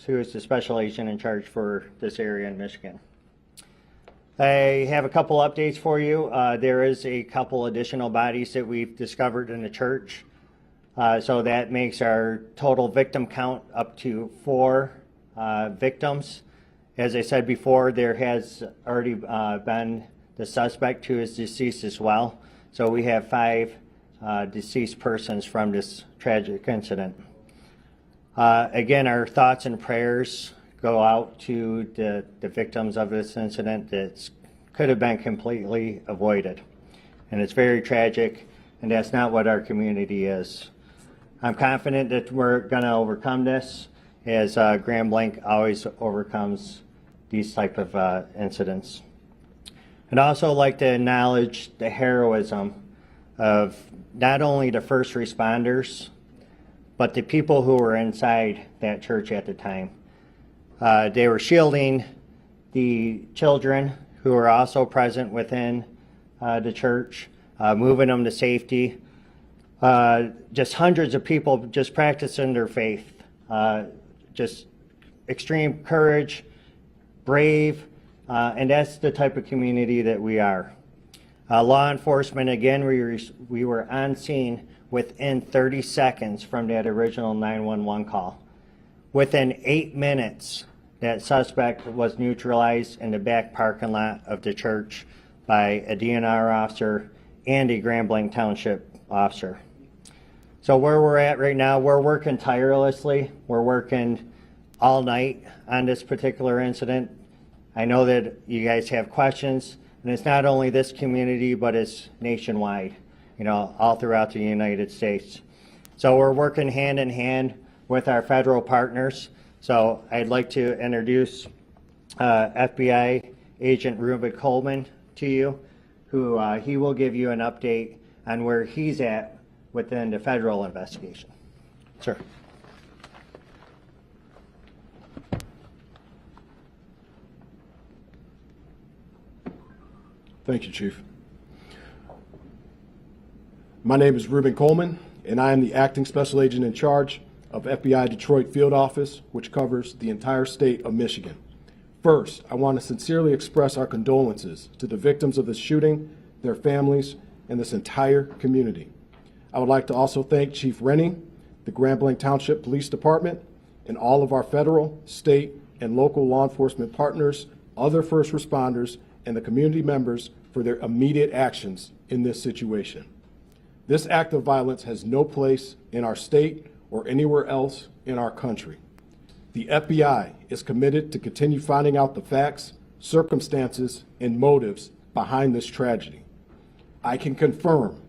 who is the special agent in charge for this area in Michigan. I have a couple updates for you. There is a couple additional bodies that we've discovered in the church. So that makes our total victim count up to 4 victims. As I said before, there has already been the suspect who is deceased as well. So we have 5 deceased persons from this tragic incident. Again, our thoughts and prayers go out to the victims of this incident that could have been completely avoided. And it's very tragic, and that's not what our community is. I'm confident that we're going to overcome this, as Grand Blanc always overcomes these type of incidents. I'd also like to acknowledge the heroism of not only the first responders, but the people who were inside that church at the time. They were shielding the children who were also present within the church, moving them to safety. Just hundreds of people just practicing their faith. Just extreme courage, brave, and that's the type of community that we are. Law enforcement, again, we were on scene within 30 seconds from that original 911 call. Within 8 minutes, that suspect was neutralized in the back parking lot of the church by a DNR officer and a Grand Blanc Township officer. So where we're at right now, we're working tirelessly. We're working all night on this particular incident. I know that you guys have questions, and it's not only this community, but it's nationwide, all throughout the United States. So we're working hand in hand with our federal partners. So I'd like to introduce FBI Agent Ruben Coleman to you, who he will give you an update on where he's at within the federal investigation. Sir. Thank you, Chief. My name is Ruben Coleman, and I am the Acting Special Agent in charge of FBI Detroit Field Office, which covers the entire state of Michigan. First, I want to sincerely express our condolences to the victims of this shooting, their families, and this entire community. I would like to also thank Chief Rennie, the Grand Blanc Township Police Department, and all of our federal, state, and local law enforcement partners, other first responders, and the community members for their immediate actions in this situation. This act of violence has no place in our state or anywhere else in our country. The FBI is committed to continue finding out the facts, circumstances, and motives behind this tragedy. I can confirm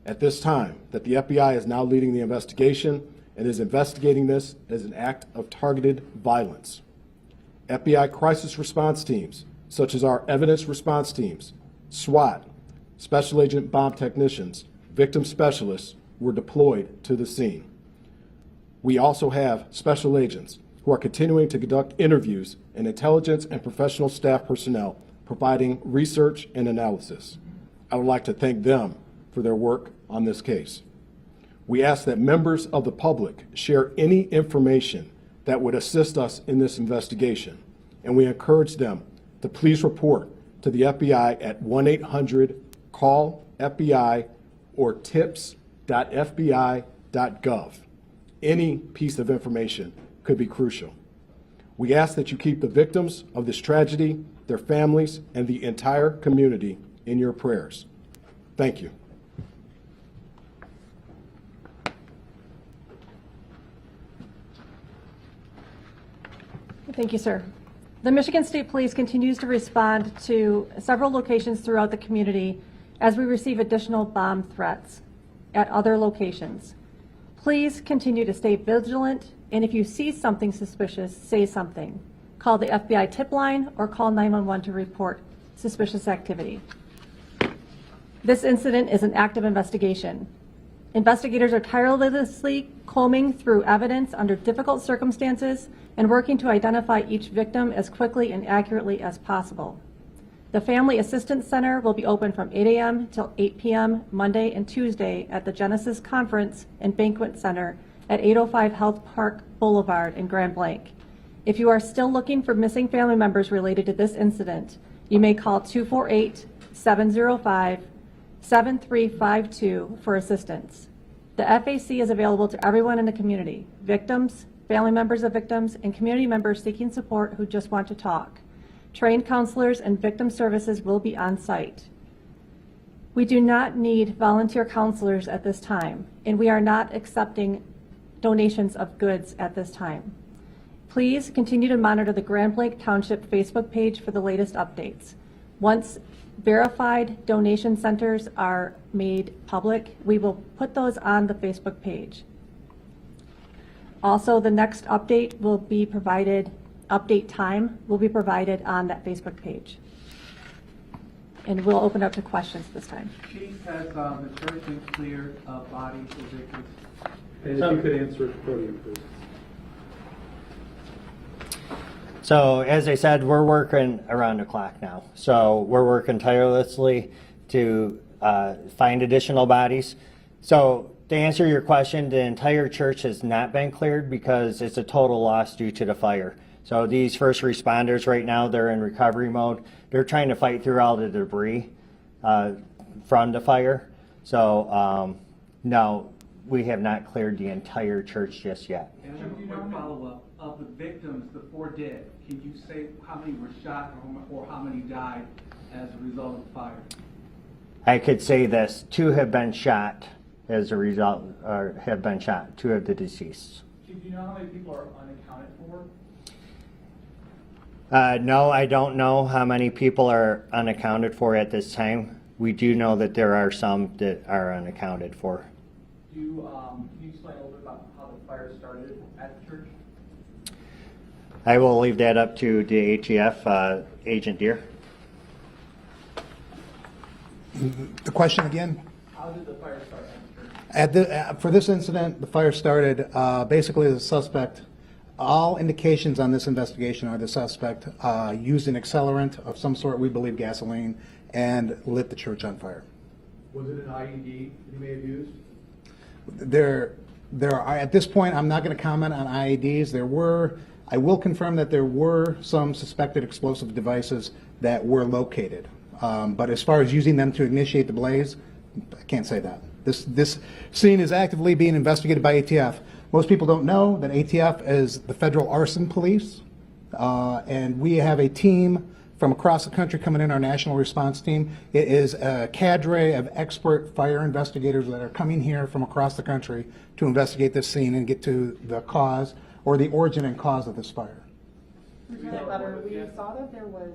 at this time that the FBI is now leading the investigation and is investigating this as an act of targeted violence. FBI crisis response teams, such as our evidence response teams, SWAT, Special Agent Bomb Technicians, victim specialists, were deployed to the scene. We also have special agents who are continuing to conduct interviews and intelligence and professional staff personnel providing research and analysis. I would like to thank them for their work on this case. We ask that members of the public share any information that would assist us in this investigation, and we encourage them to please report to the FBI at 1-800-CALL-FBI or tips.fbi.gov. Any piece of information could be crucial. We ask that you keep the victims of this tragedy, their families, and the entire community in your prayers. Thank you. Thank you, sir. The Michigan State Police continues to respond to several locations throughout the community as we receive additional bomb threats at other locations. Please continue to stay vigilant, and if you see something suspicious, say something. Call the FBI tip line or call 911 to report suspicious activity. This incident is an active investigation. Investigators are tirelessly combing through evidence under difficult circumstances and working to identify each victim as quickly and accurately as possible. The Family Assistance Center will be open from 8 a.m. till 8 p.m. Monday and Tuesday at the Genesis Conference and Banquet Center at 805 Health Park Boulevard in Grand Blanc. If you are still looking for missing family members related to this incident, you may call 248-705-7352 for assistance. The FAC is available to everyone in the community, victims, family members of victims, and community members seeking support who just want to talk. Trained counselors and victim services will be on site. We do not need volunteer counselors at this time, and we are not accepting donations of goods at this time. Please continue to monitor the Grand Blanc Township Facebook page for the latest updates. Once verified donation centers are made public, we will put those on the Facebook page. Also, the next update will be provided, update time will be provided on that Facebook page. And we'll open up to questions this time. Chief, has the church been cleared of bodies or victims? And if you could answer at the podium, please. So as I said, we're working around the clock now. So we're working tirelessly to find additional bodies. So to answer your question, the entire church has not been cleared because it's a total loss due to the fire. So these first responders right now, they're in recovery mode. They're trying to fight through all the debris from the fire. So no, we have not cleared the entire church just yet. And a quick follow-up, of the victims, the 4 dead, can you say how many were shot or how many died as a result of the fire? I could say this, 2 have been shot as a result, or have been shot, 2 of the deceased. Do you know how many people are unaccounted for? No, I don't know how many people are unaccounted for at this time. We do know that there are some that are unaccounted for. Can you explain a little bit about how the fire started at the church? I will leave that up to the ATF Agent Deere. The question again? How did the fire start at the church? For this incident, the fire started basically as a suspect. All indications on this investigation are the suspect used an accelerant of some sort, we believe gasoline, and lit the church on fire. Was it an IED he may have used? There are, at this point, I'm not going to comment on IEDs. I will confirm that there were some suspected explosive devices that were located. But as far as using them to initiate the blaze, I can't say that. This scene is actively being investigated by ATF. Most people don't know that ATF is the federal arson police, and we have a team from across the country coming in, our national response team. It is a cadre of expert fire investigators that are coming here from across the country to investigate this scene and get to the cause or the origin and cause of this fire. Lieutenant Letter, we saw that there was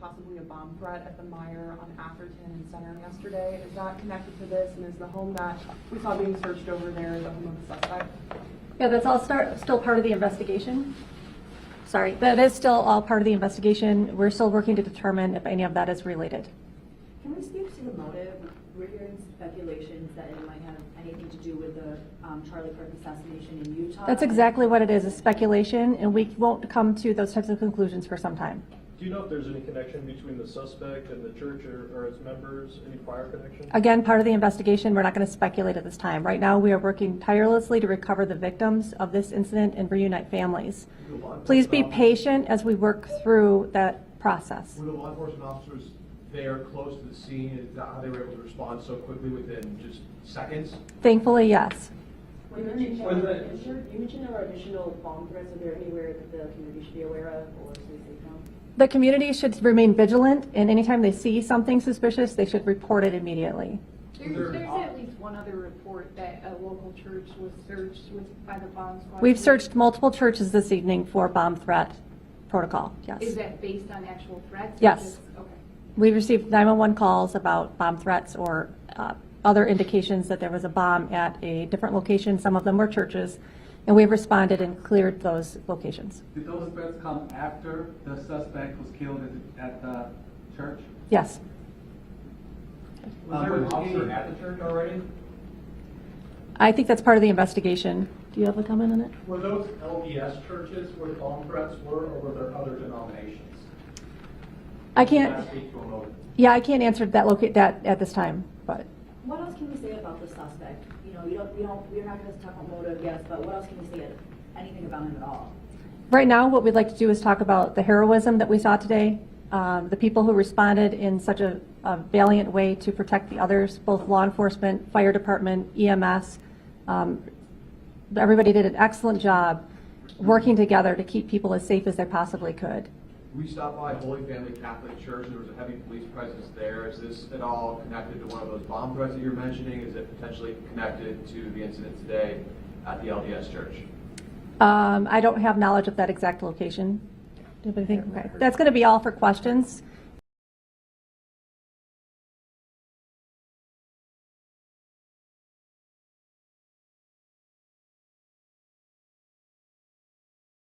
possibly a bomb threat at the Meyer on Atherton and Center yesterday. Is that connected to this, and is the home that we saw being searched over there the home of the suspect? Yeah, that's all still part of the investigation. Sorry, that is still all part of the investigation. We're still working to determine if any of that is related. Can we speak to the motive? We're hearing speculations that it might have anything to do with the Charlie Kirk assassination in Utah. That's exactly what it is speculation, and we won't come to those types of conclusions for some time. Do you know if there's any connection between the suspect and the church or its members? Any prior connection? Again, part of the investigation, we're not going to speculate at this time. Right now, we are working tirelessly to recover the victims of this incident and reunite families. Please be patient as we work through that process. Were the law enforcement officers there close to the scene? Is that how they were able to respond so quickly within just seconds? Thankfully, yes. You mentioned there were additional bomb threats. Are there anywhere that the community should be aware of or stay safe now? The community should remain vigilant, and anytime they see something suspicious, they should report it immediately. There's at least one other report that a local church was searched by the bomb squad. We've searched multiple churches this evening for bomb threat protocol, yes. Is that based on actual threats? Yes. Okay. We've received 911 calls about bomb threats or other indications that there was a bomb at a different location. Some of them were churches, and we've responded and cleared those locations. Did those threats come after the suspect was killed at the church? Yes. Was there an officer at the church already? I think that's part of the investigation. Do you have a comment on it? Were those LDS churches where the bomb threats were, or were there other denominations? I can't. Can I speak to a motive? Yeah, I can't answer that at this time, but. What else can we say about the suspect? You know, we're not going to talk about motive, yes, but what else can we say anything about him at all? Right now, what we'd like to do is talk about the heroism that we saw today, the people who responded in such a valiant way to protect the others, both law enforcement, fire department, EMS. Everybody did an excellent job working together to keep people as safe as they possibly could. We stopped by Holy Family Catholic Church, and there was a heavy police presence there. Is this at all connected to one of those bomb threats that you're mentioning? Is it potentially connected to the incident today at the LDS Church? I don't have knowledge of that exact location. Do you have anything? Okay. That's going to be all for questions.